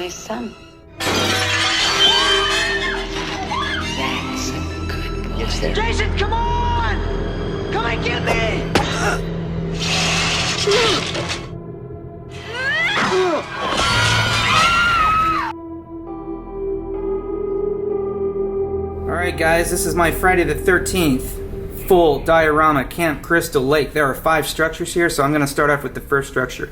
my son. That's a good boy. It's there. Jason, come on! Come and get me! Alright guys, this is my Friday the 13th full diorama Camp Crystal Lake. There are 5 structures here, so I'm going to start off with the first structure.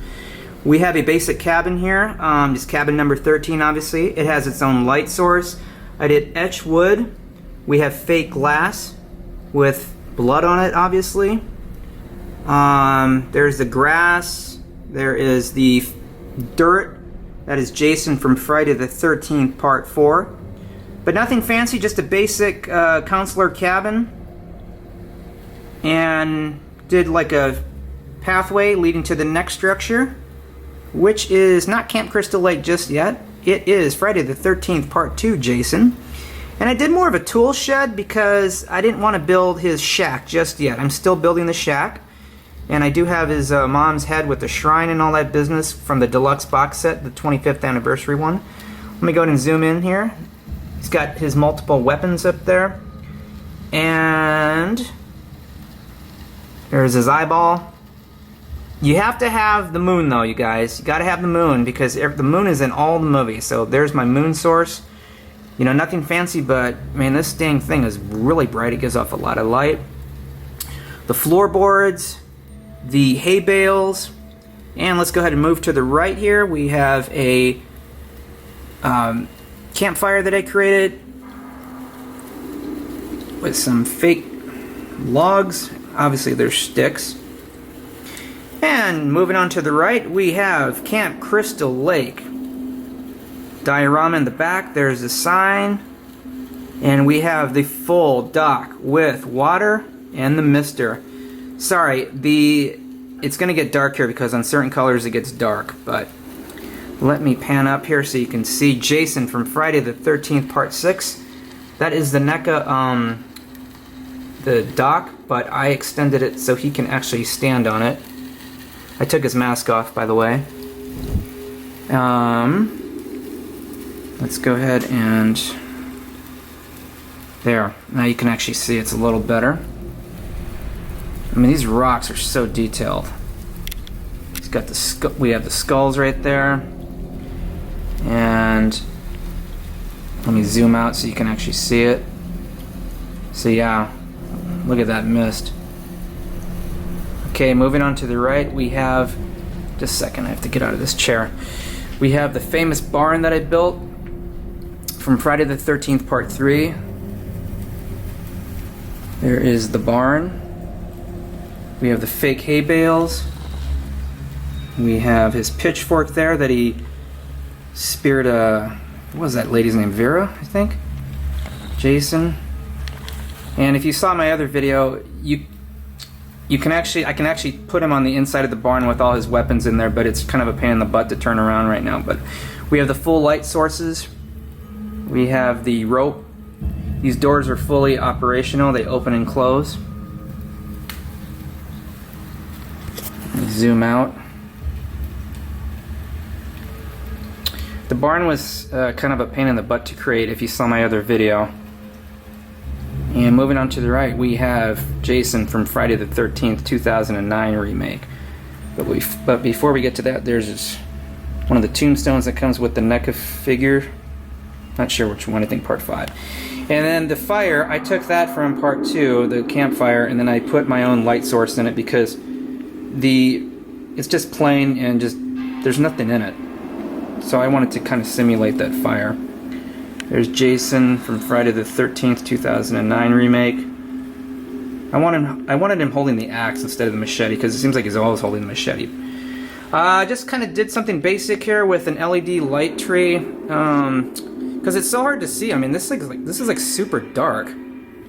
We have a basic cabin here, just cabin number 13 obviously. It has its own light source. I did etched wood. We have fake glass with blood on it obviously. There's the grass. There is the dirt. That is Jason from Friday the 13th Part 4. But nothing fancy, just a basic counselor cabin. And did like a pathway leading to the next structure, which is not Camp Crystal Lake just yet. It is Friday the 13th Part 2 Jason. And I did more of a tool shed because I didn't want to build his shack just yet. I'm still building the shack. And I do have his mom's head with the shrine and all that business from the deluxe box set, the 25th anniversary one. Let me go ahead and zoom in here. He's got his multiple weapons up there. And there's his eyeball. You have to have the moon though, you guys. You gotta have the moon because the moon is in all the movies. So there's my moon source. You know, nothing fancy, but man, this dang thing is really bright. It gives off a lot of light. The floorboards, the hay bales, and let's go ahead and move to the right here. We have a campfire that I created with some fake logs. Obviously there's sticks. And moving on to the right, we have Camp Crystal Lake. Diorama in the back, there's a sign. And we have the full dock with water and the mister. Sorry, it's going to get dark here because on certain colors it gets dark, but let me pan up here so you can see Jason from Friday the 13th Part 6. That is the NECA, the dock, but I extended it so he can actually stand on it. I took his mask off, by the way. Let's go ahead and... There. Now you can actually see it's a little better. I mean, these rocks are so detailed. It's got the we have the skulls right there. And let me zoom out so you can actually see it. So yeah, look at that mist. Okay, moving on to the right, we have, just a second, I have to get out of this chair. We have the famous barn that I built from Friday the 13th Part 3. There is the barn. We have the fake hay bales. We have his pitchfork there that he speared what was that lady's name? Vera, I think? Jason. And if you saw my other video, I can actually put him on the inside of the barn with all his weapons in there, but it's kind of a pain in the butt to turn around right now. But we have the full light sources. We have the rope. These doors are fully operational. They open and close. Zoom out. The barn was kind of a pain in the butt to create if you saw my other video. And moving on to the right, we have Jason from Friday the 13th 2009 remake. But before we get to that, there's one of the tombstones that comes with the NECA figure. Not sure which one, I think Part 5. And then the fire, I took that from Part 2, the campfire, and then I put my own light source in it because it's just plain and just there's nothing in it. So I wanted to kind of simulate that fire. There's Jason from Friday the 13th 2009 remake. I wanted him holding the axe instead of the machete because it seems like he's always holding the machete. Just kind of did something basic here with an LED light tree because it's so hard to see. I mean, this is like super dark.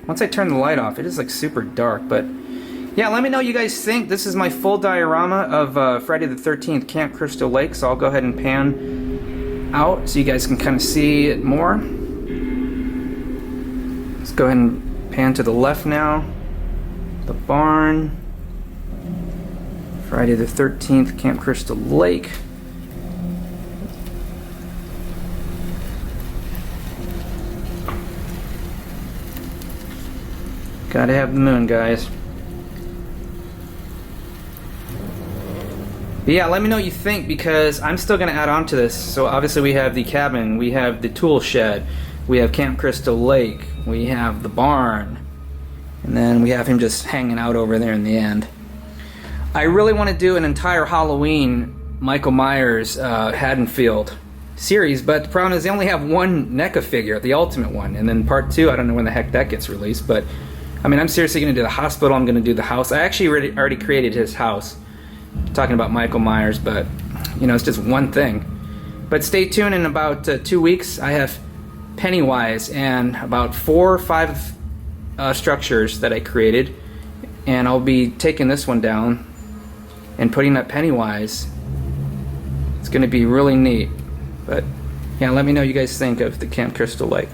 Once I turn the light off, it is like super dark. But yeah, let me know what you guys think. This is my full diorama of Friday the 13th Camp Crystal Lake. So I'll go ahead and pan out so you guys can kind of see it more. Let's go ahead and pan to the left now. The barn. Friday the 13th Camp Crystal Lake. Gotta have the moon, guys. But yeah, let me know what you think, because I'm still going to add on to this. So obviously we have the cabin, we have the tool shed, we have Camp Crystal Lake, we have the barn, and then we have him just hanging out over there in the end. I really want to do an entire Halloween Michael Myers Haddonfield series, but the problem is they only have one NECA figure, the ultimate one, and then part 2, I don't know when the heck that gets released, but I mean, I'm seriously going to do the hospital, I'm going to do the house. I actually already created his house, talking about Michael Myers, but you know, it's just one thing. But stay tuned, in about 2 weeks I have Pennywise and about 4 or 5 structures that I created, and I'll be taking this one down and putting up Pennywise. It's going to be really neat. But yeah, let me know what you guys think of the Camp Crystal Lake.